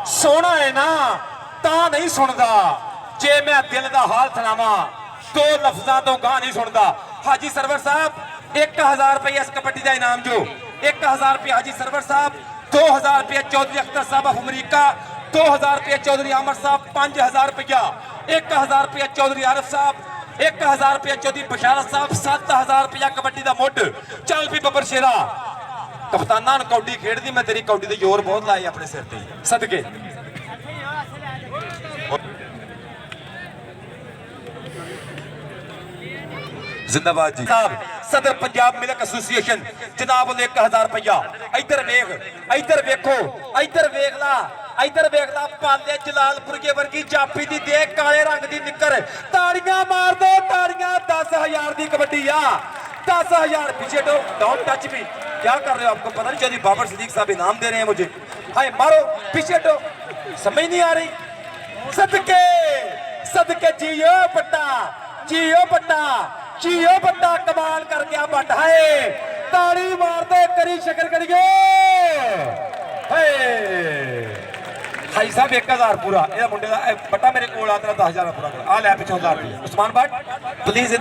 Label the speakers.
Speaker 1: सोना है ना ता नहीं सुनदा, जे मैं दिल दा हाल सुनावा दो लफ्जां तो गां नहीं सुनदा। हाजी सरवर साहब 1000 रुपया इस कबड्डी का इनाम जो 1000 रुपया हाजी सरवर साहब, 2000 रुपया चौधरी अख्तर साहब ऑफ अमरीका, 2000 रुपया चौधरी आमर साहब, 5000 रुपया 1000 रुपया चौधरी आरिफ साहब, 1000 रुपया चौधरी बशारत साहब, 7000 रुपया कबड्डी का मुठ। चल भी बबर शेरा कप्ताना कौडी खेड़दी, मैं तेरी कौडी ते जोर बहुत लाए अपने सिर ते सदके। जिंदाबाद जी साहब। सदर पंजाब मिल्क एसोसिएशन जनाब 1000 रुपया। इधर वेख, इधर वेखो, इधर वेख ला, इधर वेख ला पाले जलालपुर के वर्गी जाफी दी दे काले रंग दी निकर। ताड़ियां मार दो ताड़ियां। 10,000 दी कबड्डी आ, 10,000। पीछे तो डोंट टच मी। क्या कर रहे हो? आपको पता नहीं चली? बाबर सिद्दीक साहब इनाम दे रहे हैं मुझे। हाय मारो पीछे तो, समझ नहीं आ रही। सदके सदके जियो बट्टा, जियो बट्टा, जियो बट्टा। कमाल कर गया बट। है ताड़ी मार दे करी शकर करिए। भाई साहब 1000 पूरा। मुंडे का बट्टा मेरे को 10,000 पूरा। आ लै पिछों 1000 उस्मान भट्ट प्लीज।